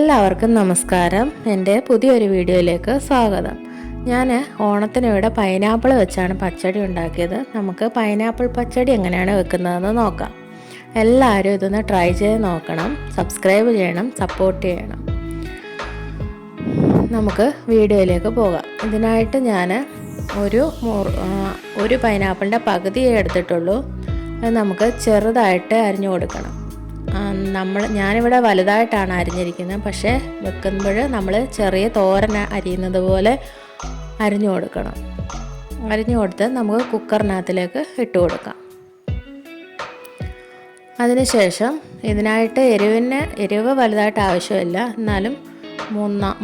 എല്ലാവർക്കും നമസ്കാരം. എൻ്റെ പുതിയൊരു വീഡിയോയിലേക്ക് സ്വാഗതം. ഞാൻ ഓണത്തിനിവിടെ പൈനാപ്പിൾ വെച്ചാണ് പച്ചടി ഉണ്ടാക്കിയത്. നമുക്ക് പൈനാപ്പിൾ പച്ചടി എങ്ങനെയാണ് വെക്കുന്നതെന്ന് നോക്കാം. എല്ലാവരും ഇതൊന്ന് ട്രൈ ചെയ്ത് നോക്കണം, സബ്സ്ക്രൈബ് ചെയ്യണം, സപ്പോർട്ട് ചെയ്യണം. നമുക്ക് വീഡിയോയിലേക്ക് പോകാം. ഇതിനായിട്ട് ഞാൻ ഒരു പൈനാപ്പിളിൻ്റെ പകുതിയേ എടുത്തിട്ടുള്ളൂ. അത് നമുക്ക് ചെറുതായിട്ട് അരിഞ്ഞു കൊടുക്കണം. ഞാനിവിടെ വലുതായിട്ടാണ് അരിഞ്ഞിരിക്കുന്നത്, പക്ഷേ വെക്കുമ്പോൾ നമ്മൾ ചെറിയ തോരൻ അരിയുന്നത് പോലെ അരിഞ്ഞു കൊടുക്കണം. അരിഞ്ഞു കൊടുത്ത് നമുക്ക് കുക്കറിനകത്തിലേക്ക് ഇട്ട് കൊടുക്കാം. അതിനുശേഷം ഇതിനായിട്ട് എരിവ് വലുതായിട്ട് ആവശ്യമില്ല, എന്നാലും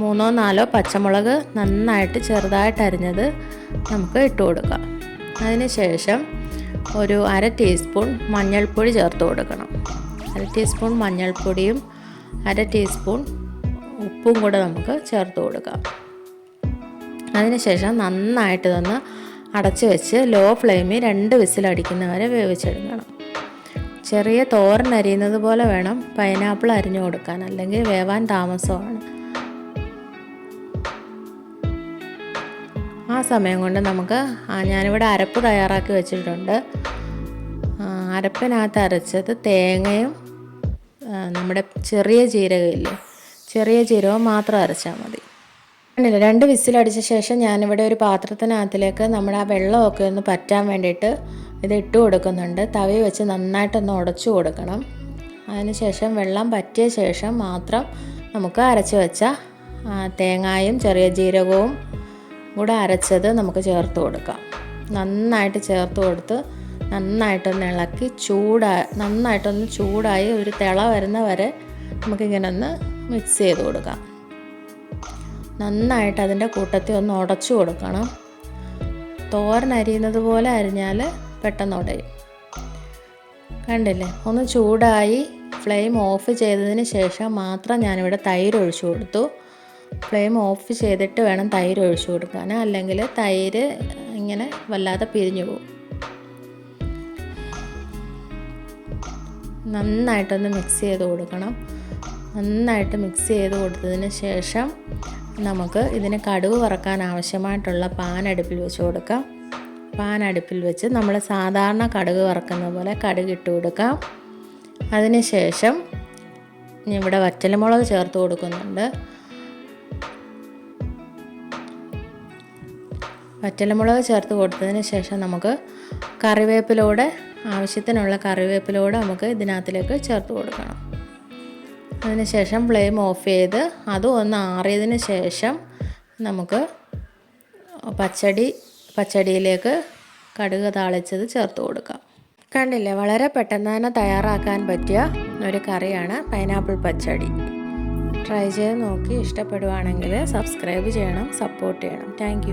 മൂന്നോ നാലോ പച്ചമുളക് നന്നായിട്ട് ചെറുതായിട്ട് അരിഞ്ഞത് നമുക്ക് ഇട്ട് കൊടുക്കാം. അതിനുശേഷം ഒരു 1/2 ടീസ്പൂൺ മഞ്ഞൾപ്പൊടി ചേർത്ത് കൊടുക്കണം. 1/2 ടീസ്പൂൺ മഞ്ഞൾപ്പൊടിയും 1/2 ടീസ്പൂൺ ഉപ്പും കൂടെ നമുക്ക് ചേർത്ത് കൊടുക്കാം. അതിനുശേഷം നന്നായിട്ട് ഇതൊന്ന് അടച്ചു വെച്ച് ലോ ഫ്ലെയിമിൽ 2 വിസിലടിക്കുന്നവരെ വേവിച്ചെടുക്കണം. ചെറിയ തോരൻ അരിയുന്നത് പോലെ വേണം പൈനാപ്പിൾ അരിഞ്ഞു കൊടുക്കാൻ, അല്ലെങ്കിൽ വേവാൻ താമസമാണ്. ആ സമയം കൊണ്ട് നമുക്ക് ഞാനിവിടെ അരപ്പ് തയ്യാറാക്കി വെച്ചിട്ടുണ്ട്. അരപ്പിനകത്ത് അരച്ചത് തേങ്ങയും നമ്മുടെ ചെറിയ ജീരകമില്ലേ, ചെറിയ ജീരകം മാത്രം അരച്ചാൽ മതി. 2 വിസിലടിച്ച ശേഷം ഞാനിവിടെ ഒരു പാത്രത്തിനകത്തിലേക്ക് നമ്മുടെ ആ വെള്ളമൊക്കെ ഒന്ന് പറ്റാൻ വേണ്ടിയിട്ട് ഇത് ഇട്ട് കൊടുക്കുന്നുണ്ട്. തവി വെച്ച് നന്നായിട്ടൊന്ന് ഉടച്ചു കൊടുക്കണം. അതിനുശേഷം വെള്ളം പറ്റിയ ശേഷം മാത്രം നമുക്ക് അരച്ച് വെച്ച തേങ്ങയും ചെറിയ ജീരകവും കൂടെ അരച്ചത് നമുക്ക് ചേർത്ത് കൊടുക്കാം. നന്നായിട്ട് ചേർത്ത് കൊടുത്ത് നന്നായിട്ടൊന്ന് ഇളക്കി നന്നായിട്ടൊന്ന് ചൂടായി ഒരു തിള വരുന്ന വരെ നമുക്കിങ്ങനെ ഒന്ന് മിക്സ് ചെയ്ത് കൊടുക്കാം. നന്നായിട്ട് അതിൻ്റെ കൂട്ടത്തിൽ ഒന്ന് ഉടച്ചു കൊടുക്കണം. തോരൻ അരിയുന്നത് പോലെ അരിഞ്ഞാൽ പെട്ടെന്ന് ഉടയും. കണ്ടില്ലേ, ഒന്ന് ചൂടായി ഫ്ലെയിം ഓഫ് ചെയ്തതിന് ശേഷം മാത്രം ഞാനിവിടെ തൈര് ഒഴിച്ചു കൊടുത്തു. ഫ്ലെയിം ഓഫ് ചെയ്തിട്ട് വേണം തൈര് ഒഴിച്ചു കൊടുക്കാൻ, അല്ലെങ്കിൽ തൈര് ഇങ്ങനെ വല്ലാതെ പിരിഞ്ഞു പോകും. നന്നായിട്ടൊന്ന് മിക്സ് ചെയ്ത് കൊടുക്കണം. നന്നായിട്ട് മിക്സ് ചെയ്ത് കൊടുത്തതിന് ശേഷം നമുക്ക് ഇതിന് കടുക് വറക്കാൻ ആവശ്യമായിട്ടുള്ള പാൻ അടുപ്പിൽ വെച്ച് കൊടുക്കാം. പാൻ അടുപ്പിൽ വെച്ച് നമ്മൾ സാധാരണ കടുക് വറക്കുന്ന പോലെ കടുക് ഇട്ട് കൊടുക്കാം. അതിന് ശേഷം ഇവിടെ വറ്റൽമുളക് ചേർത്ത് കൊടുക്കുന്നുണ്ട്. വറ്റൽമുളക് ചേർത്ത് കൊടുത്തതിന് ശേഷം നമുക്ക് കറിവേപ്പിലൂടെ ആവശ്യത്തിനുള്ള കറിവേപ്പിലൂടെ നമുക്ക് ഇതിനകത്തിലേക്ക് ചേർത്ത് കൊടുക്കണം. അതിനുശേഷം ഫ്ലെയിം ഓഫ് ചെയ്ത് അതും ഒന്ന് ആറിയതിന് ശേഷം നമുക്ക് പച്ചടിയിലേക്ക് കടുക് താളിച്ചത് ചേർത്ത് കൊടുക്കാം. കണ്ടില്ലേ, വളരെ പെട്ടെന്ന് തന്നെ തയ്യാറാക്കാൻ പറ്റിയ ഒരു കറിയാണ് പൈനാപ്പിൾ പച്ചടി. ട്രൈ ചെയ്ത് നോക്കി ഇഷ്ടപ്പെടുവാണെങ്കിൽ സബ്സ്ക്രൈബ് ചെയ്യണം, സപ്പോർട്ട് ചെയ്യണം. താങ്ക്